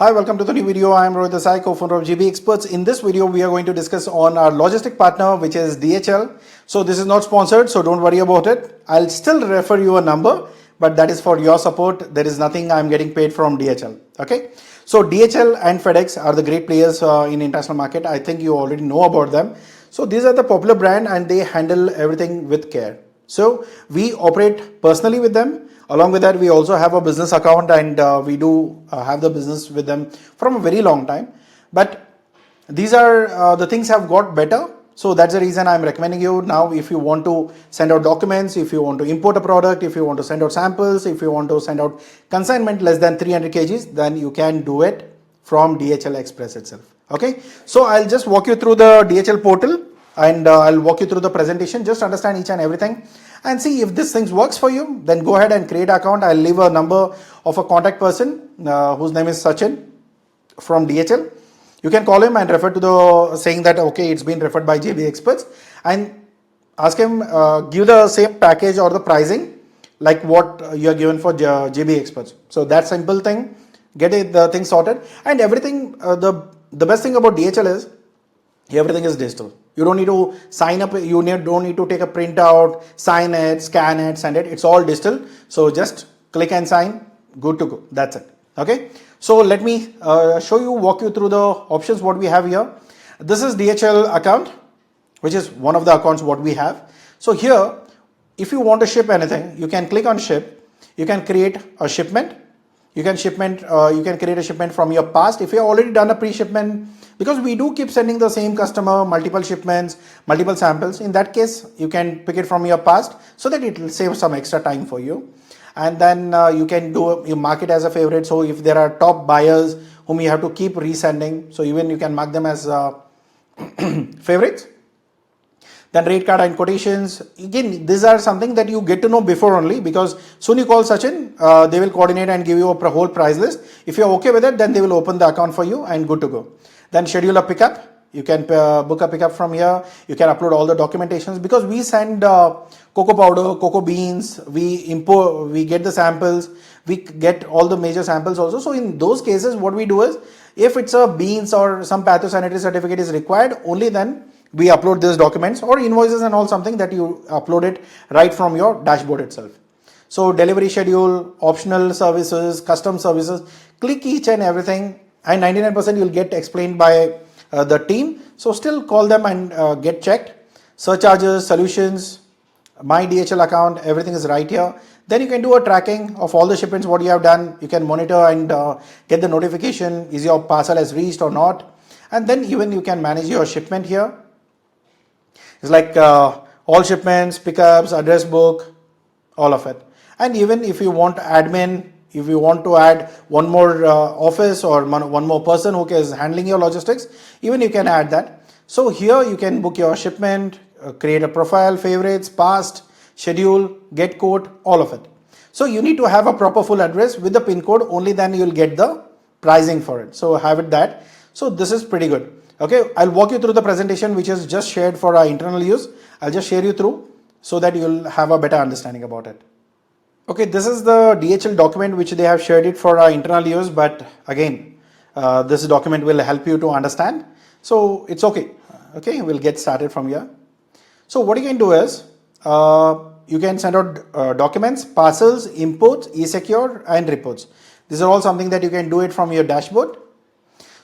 Hi, welcome to the new video. I am Rohit, Desai, co-founder of GB Experts. In this video, we are going to discuss on our logistic partner, which is DHL. So this is not sponsored, so don't worry about it. I'll still refer you a number, but that is for your support. There is nothing I'm getting paid from DHL. Okay. So DHL and FedEx are the great players in international market. I think you already know about them. So these are the popular brand and they handle everything with care. So we operate personally with them. Along with that, we also have a business account and we do have the business with them from a very long time. But these are the things have got better. So that's the reason I'm recommending you now. If you want to send out documents, if you want to import a product, if you want to send out samples, if you want to send out consignment less than 300 kgs, then you can do it from DHL Express itself. Okay. So I'll just walk you through the DHL portal and I'll walk you through the presentation. Just understand each and everything and see if this thing works for you. Then go ahead and create an account. I'll leave a number of a contact person whose name is Sachin from DHL. You can call him and refer to the saying that okay, it's been referred by JB Experts, and ask him give the same package or the pricing like what you are given for JB Experts. So that simple thing, get the thing sorted, and everything. The best thing about DHL is everything is digital. You don't need to sign up. You don't need to take a printout, sign it, scan it, send it. It's all digital. So just click and sign. Good to go. That's it. Okay. So let me walk you through the options what we have here. This is DHL account, which is one of the accounts what we have. So here, if you want to ship anything, you can click on ship. You can create a shipment. You can create a shipment from your past. If you have already done a pre-shipment, because we do keep sending the same customer multiple shipments, multiple samples. In that case, you can pick it from your past so that it will save some extra time for you. And then you mark it as a favorite. So if there are top buyers whom you have to keep resending, so even you can mark them as favorites. Then rate card and quotations. Again, these are something that you get to know before only, because soon you call Sachin, they will coordinate and give you a whole price list. If you're okay with it, then they will open the account for you and good to go. Then schedule a pickup. You can book a pickup from here. You can upload all the documentations, because we send cocoa powder, cocoa beans, we get the samples, we get all the major samples also. So in those cases, what we do is, if it's a beans or some pathosanitary certificate is required, only then we upload these documents or invoices and all, something that you upload it right from your dashboard itself. So delivery schedule, optional services, custom services, click each and everything, and 99% you'll get explained by the team. So still call them and get checked. Surcharges, solutions, my DHL account, everything is right here. Then you can do a tracking of all the shipments what you have done. You can monitor and get the notification, is your parcel has reached or not. And then even you can manage your shipment here. It's like all shipments, pickups, address book, all of it. And even if you want admin, if you want to add one more office or one more person who is handling your logistics, even you can add that. So here you can book your shipment, create a profile, favorites, past, schedule, get quote, all of it. So you need to have a proper full address with the pin code, only then you'll get the pricing for it. So have it that. So this is pretty good. Okay, I'll walk you through the presentation which is just shared for our internal use. I'll just share you through so that you'll have a better understanding about it. Okay, this is the DHL document which they have shared it for our internal use, but again, this document will help you to understand. So it's okay. Okay, we'll get started from here. So what you can do is, you can send out documents, parcels, imports, e-secure and reports. These are all something that you can do it from your dashboard.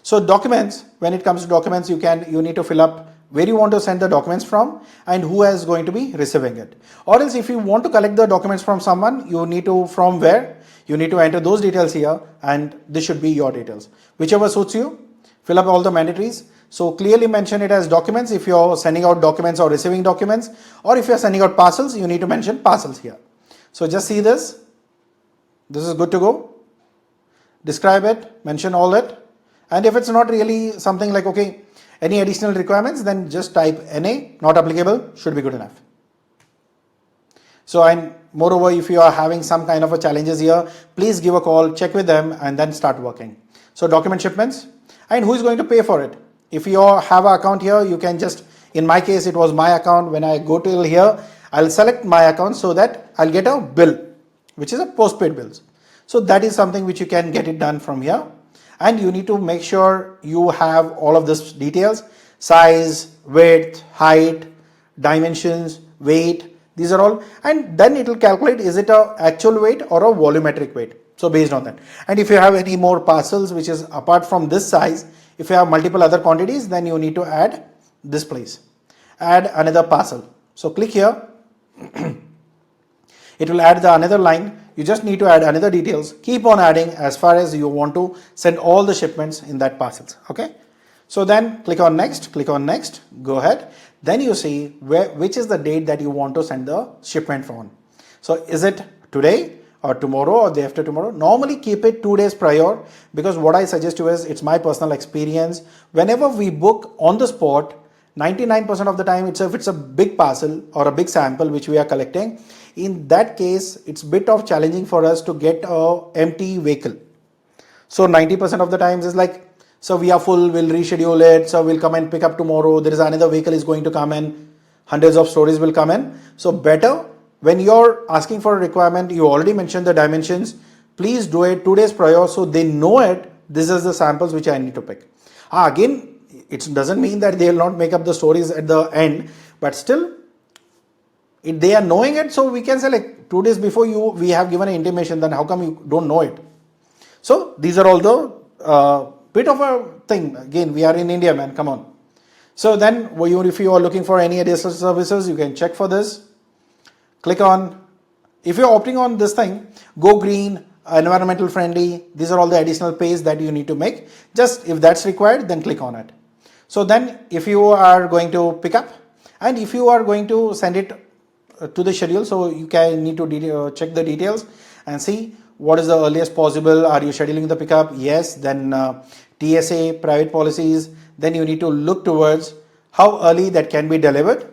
So documents, when it comes to documents, you need to fill up where you want to send the documents from and who is going to be receiving it. Or else if you want to collect the documents from someone, you need to from where, you need to enter those details here, and this should be your details. Whichever suits you, fill up all the mandatories. So clearly mention it as documents if you're sending out documents or receiving documents, or if you're sending out parcels, you need to mention parcels here. So just see this. This is good to go. Describe it, mention all it. And if it's not really something like, okay, any additional requirements, then just type NA, not applicable, should be good enough. So, and moreover, if you are having some kind of a challenges here, please give a call, check with them and then start working. So document shipments, and who is going to pay for it? If you have an account here, you can just, in my case, it was my account. When I go to here, I'll select my account so that I'll get a bill, which is a postpaid bills. So that is something which you can get it done from here. and you need to make sure you have all of this details: size, width, height, dimensions, weight. These are all, and then it will calculate is it a actual weight or a volumetric weight. So based on that, and if you have any more parcels which is apart from this size, if you have multiple other quantities, then you need to add this place, add another parcel. So click here. It will add the another line. You just need to add another details. Keep on adding as far as you want to send all the shipments in that parcels. Okay. So then click on next, go ahead. Then you see which is the date that you want to send the shipment on. So is it today or tomorrow or day after tomorrow? Normally keep it 2 days prior, because what I suggest you is, it's my personal experience. Whenever we book on the spot, 99% of the time, if it's a big parcel or a big sample which we are collecting, in that case, it's a bit of challenging for us to get a empty vehicle. So 90% of the times is like, so we are full, we'll reschedule it, so we'll come and pick up tomorrow, there is another vehicle is going to come in, hundreds of stories will come in. So better, when you're asking for a requirement, you already mentioned the dimensions, please do it 2 days prior so they know it, this is the samples which I need to pick. Again, it doesn't mean that they will not make up the stories at the end, but still, if they are knowing it, so we can say like 2 days before we have given an intimation, then how come you don't know it? So these are all the bit of a thing. Again, we are in India, man, come on. So then if you are looking for any additional services, you can check for this. Click on, if you're opting on this thing, go green, environmental friendly, these are all the additional pays that you need to make. Just if that's required, then click on it. So then if you are going to pick up, and if you are going to send it to the schedule, so you can need to check the details and see what is the earliest possible. Are you scheduling the pickup? Yes. Then TSA, private policies. Then you need to look towards how early that can be delivered.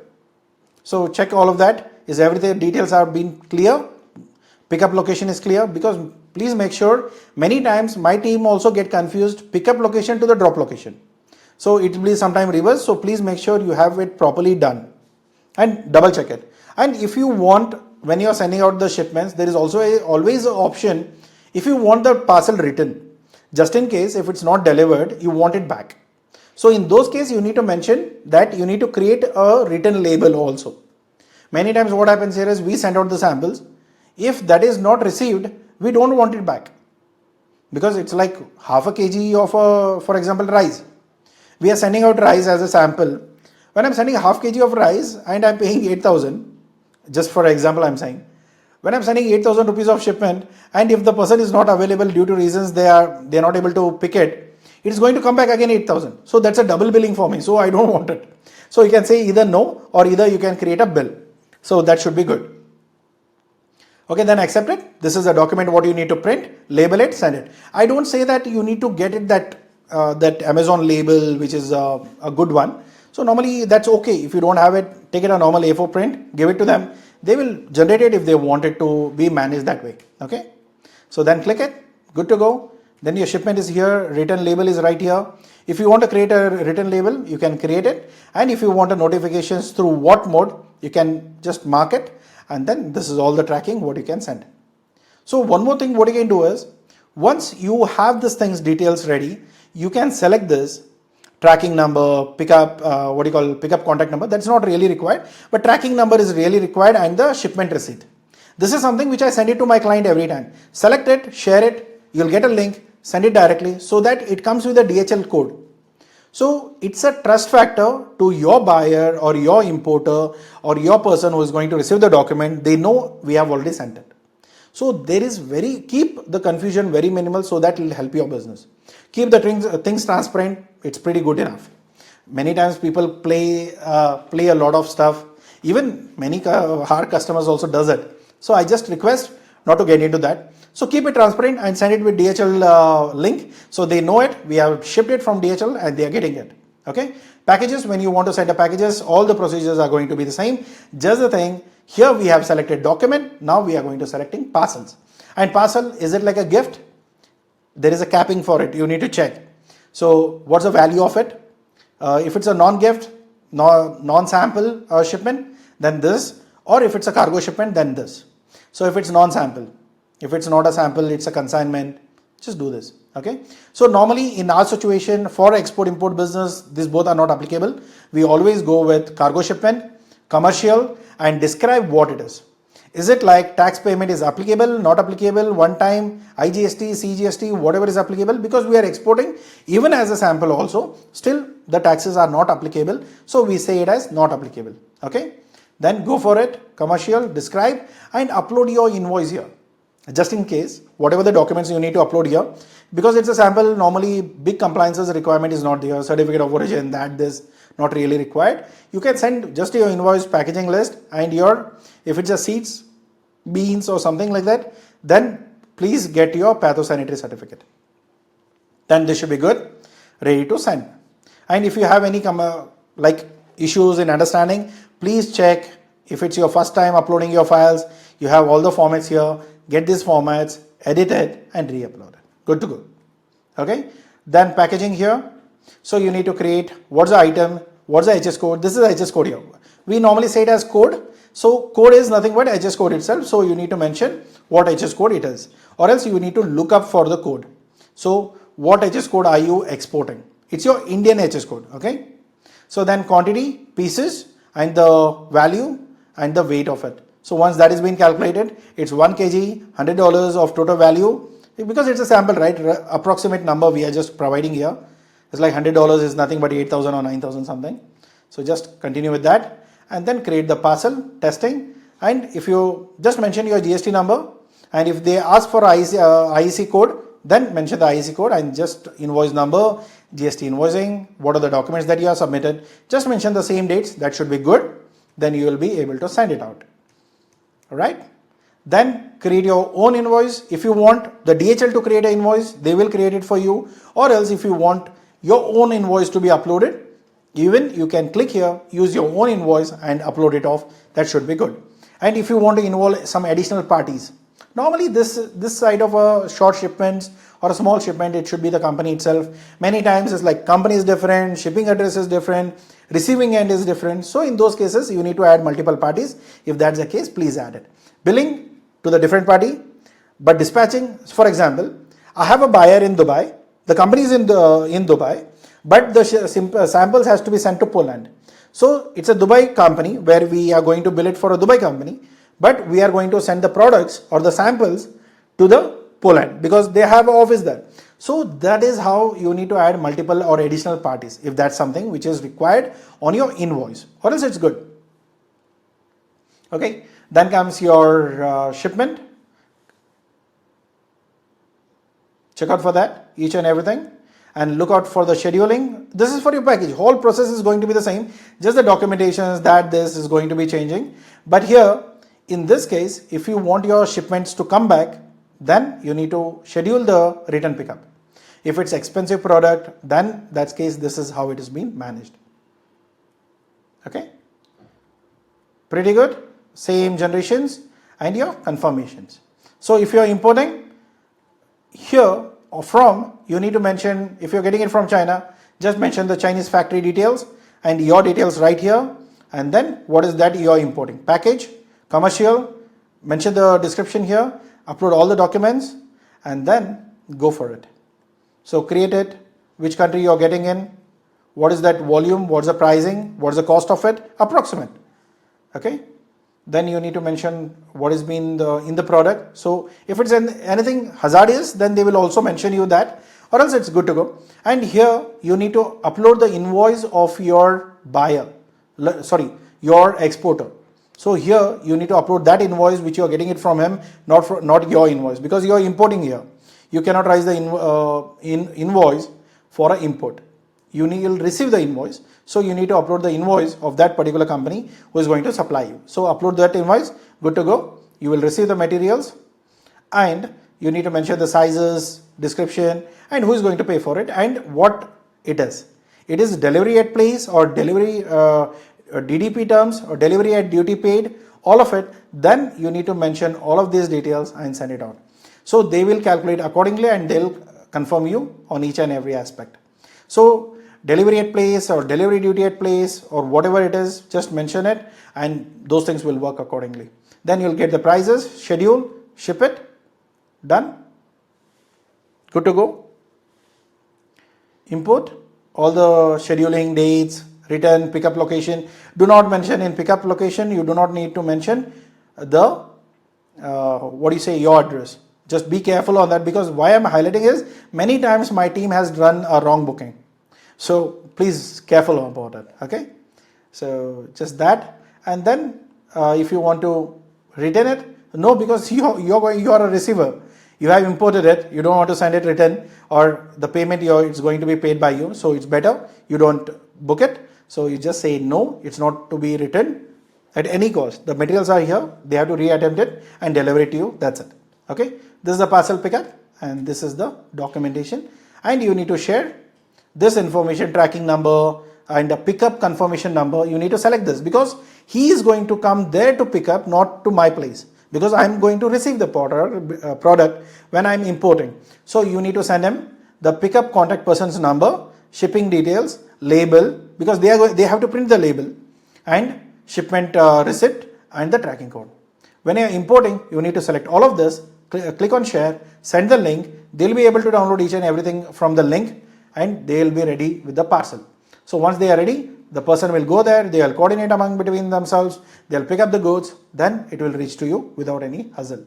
So check all of that. Is everything details are being clear? Pickup location is clear, because please make sure, many times my team also get confused, pickup location to the drop location. So it will be sometime reverse. So please make sure you have it properly done and double check it. And if you want, when you are sending out the shipments, there is also always an option, if you want the parcel written, just in case if it's not delivered, you want it back. So in those cases, you need to mention that you need to create a written label also. Many times what happens here is we send out the samples. If that is not received, we don't want it back, because it's like half a kg of for example, rice. We are sending out rice as a sample. When I'm sending half kg of rice and I'm paying 8,000, just for example I'm saying, when I'm sending 8,000 rupees of shipment, and if the person is not available due to reasons they're not able to pick it, it's going to come back again 8,000. So that's a double billing for me. So I don't want it. So you can say either no, or either you can create a bill. So that should be good. Okay, then accept it. This is a document what you need to print, label it, send it. I don't say that you need to get it that Amazon label, which is a good one. So normally that's okay. If you don't have it, take it a normal A4 print, give it to them. They will generate it if they want it to be managed that way. Okay. So then click it, good to go. Then your shipment is here, written label is right here. If you want to create a written label, you can create it. And if you want a notifications through what mode, you can just mark it. And then this is all the tracking what you can send. So one more thing what you can do is, once you have these things details ready, you can select this tracking number, pickup, pickup contact number. That's not really required, but tracking number is really required, and the shipment receipt. This is something which I send it to my client every time. Select it, share it, you'll get a link, send it directly so that it comes with a DHL code. So it's a trust factor to your buyer or your importer or your person who is going to receive the document. They know we have already sent it. So there is keep the confusion very minimal, so that will help your business. Keep the things transparent. It's pretty good enough. Many times people play a lot of stuff. Even many our customers also does it. So I just request not to get into that. So keep it transparent and send it with DHL link, so they know it. We have shipped it from DHL and they are getting it. Okay. Packages, when you want to send the packages, all the procedures are going to be the same. Just the thing, here we have selected document. Now we are going to selecting parcels. And parcel, is it like a gift? There is a capping for it. You need to check. So what's the value of it? If it's a non-gift, non-sample shipment, then this. Or if it's a cargo shipment, then this. So if it's non-sample, if it's not a sample, it's a consignment, just do this. Okay, so normally in our situation for export import business, these both are not applicable. We always go with cargo shipment, commercial, and describe what it is. Is it like tax payment is applicable, not applicable, one time, IGST, CGST, whatever is applicable, because we are exporting even as a sample also, still the taxes are not applicable. So we say it as not applicable. Okay, then go for it, commercial, describe, and upload your invoice here. Just in case, whatever the documents you need to upload here, because it's a sample, normally big compliances requirement is not there, certificate of origin, that this not really required. You can send just your invoice, packaging list, and your, if it's a seeds, beans or something like that, then please get your pathosanitary certificate. Then this should be good, ready to send. And if you have any like issues in understanding, please check. If it's your first time uploading your files, you have all the formats here, get these formats, edit it, and re-upload it. Good to go. Okay, then packaging here. So you need to create what's the item, what's the HS code. This is HS code here. We normally say it as code. So code is nothing but HS code itself. So you need to mention what HS code it is, or else you need to look up for the code. So what HS code are you exporting? It's your Indian HS code. Okay. So then quantity, pieces, and the value and the weight of it. So once that is being calculated, it's 1 kg, $100 of total value. Because it's a sample, right? Approximate number we are just providing here. It's like $100 is nothing but 8,000 or 9,000 something. So just continue with that and then create the parcel, testing. And if you just mention your GST number, and if they ask for IEC code, then mention the IEC code and just invoice number, GST invoicing, what are the documents that you have submitted. Just mention the same dates, that should be good. Then you will be able to send it out. All right. Then create your own invoice. If you want the DHL to create an invoice, they will create it for you. Or else if you want your own invoice to be uploaded, even you can click here, use your own invoice and upload it off. That should be good. And if you want to involve some additional parties, normally this side of a short shipment or a small shipment, it should be the company itself. Many times it's like company is different, shipping address is different, receiving end is different. So in those cases, you need to add multiple parties. If that's the case, please add it. Billing to the different party, but dispatching, for example, I have a buyer in Dubai, the company is in Dubai, but the samples has to be sent to Poland. So it's a Dubai company where we are going to bill it for a Dubai company, but we are going to send the products or the samples to the Poland because they have an office there. So that is how you need to add multiple or additional parties if that's something which is required on your invoice, or else it's good. Okay. Then comes your shipment. Check out for that, each and everything, and look out for the scheduling. This is for your package. Whole process is going to be the same. Just the documentations that this is going to be changing. But here, in this case, if you want your shipments to come back, then you need to schedule the return pickup. If it's expensive product, then that's case, this is how it is being managed. Okay. Pretty good. Same generations and your confirmations. So if you are importing here or from, you need to mention, if you're getting it from China, just mention the Chinese factory details and your details right here. And then what is that you're importing? Package, commercial, mention the description here, upload all the documents and then go for it. So create it, which country you're getting in, what is that volume, what's the pricing, what's the cost of it, approximate. Okay. Then you need to mention what has been in the product. So if it's anything hazardous, then they will also mention you that, or else it's good to go. And here you need to upload the invoice of your buyer, your exporter. So here you need to upload that invoice which you are getting it from him, not your invoice, because you are importing here. You cannot raise the invoice for an import. You will receive the invoice. So you need to upload the invoice of that particular company who is going to supply you. So upload that invoice, good to go. You will receive the materials and you need to mention the sizes, description and who is going to pay for it and what it is. It is delivery at place or delivery DDP terms or delivery at duty paid, all of it. Then you need to mention all of these details and send it out. So they will calculate accordingly and they'll confirm you on each and every aspect. So delivery at place or delivery duty at place or whatever it is, just mention it and those things will work accordingly. Then you'll get the prices, schedule, ship it, done, good to go. import all the scheduling dates, return, pickup location. Do not mention in pickup location, you do not need to mention the your address. Just be careful on that, because why I'm highlighting is many times my team has done a wrong booking. So please careful about it. Okay. So just that, and then if you want to return it, no, because you are a receiver. You have imported it. You don't want to send it return, or the payment it's going to be paid by you. So it's better you don't book it. So you just say no. It's not to be returned at any cost. The materials are here. They have to reattempt it and deliver it to you. That's it. Okay. This is the parcel pickup, and this is the documentation. And you need to share this information, tracking number and a pickup confirmation number. You need to select this, because he is going to come there to pick up, not to my place, because I'm going to receive the product when I'm importing. So you need to send him the pickup contact person's number, shipping details, label, because they have to print the label, and shipment receipt and the tracking code. When you're importing, you need to select all of this, click on share, send the link. They'll be able to download each and everything from the link, and they'll be ready with the parcel. So once they are ready, the person will go there, they will coordinate between themselves, they'll pick up the goods, then it will reach to you without any hassle.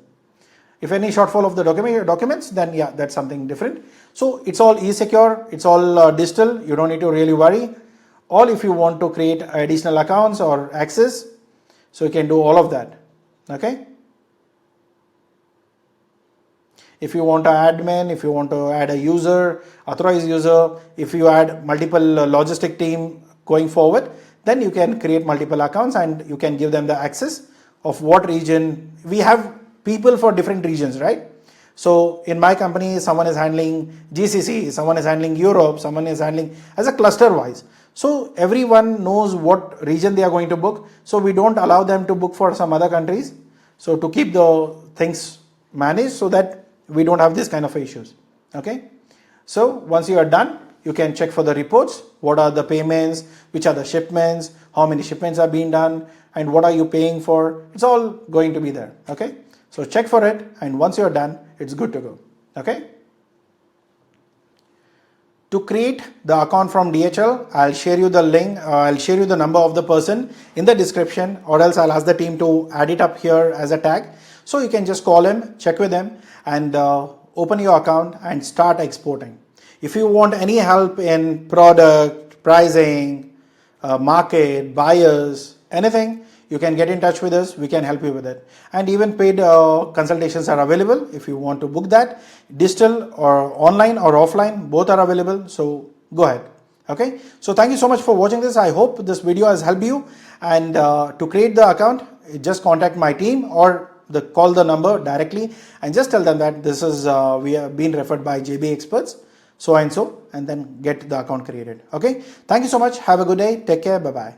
If any shortfall of the documents, then yeah, that's something different. So it's all e-secure, it's all digital, you don't need to really worry. All if you want to create additional accounts or access, so you can do all of that. Okay. If you want to admin, if you want to add a user, authorized user, if you add multiple logistic team going forward, then you can create multiple accounts and you can give them the access of what region. We have people for different regions, right? So in my company, someone is handling GCC, someone is handling Europe, someone is handling as a cluster wise. So everyone knows what region they are going to book. So we don't allow them to book for some other countries. So to keep the things managed, so that we don't have this kind of issues. Okay. So once you are done, you can check for the reports. What are the payments? Which are the shipments? How many shipments are being done? And what are you paying for? It's all going to be there. Okay. So check for it. And once you're done, it's good to go. Okay. To create the account from DHL, I'll share you the link. I'll share you the number of the person in the description, or else I'll ask the team to add it up here as a tag. So you can just call him, check with him, and open your account and start exporting. If you want any help in product, pricing, market, buyers, anything, you can get in touch with us. We can help you with it. And even paid consultations are available if you want to book that. Digital or online or offline, both are available. So go ahead. Okay. So thank you so much for watching this. I hope this video has helped you. And to create the account, just contact my team or call the number directly and just tell them that this is we have been referred by JB Experts, so and so, and then get the account created. Okay. Thank you so much. Have a good day. Take care. Bye bye.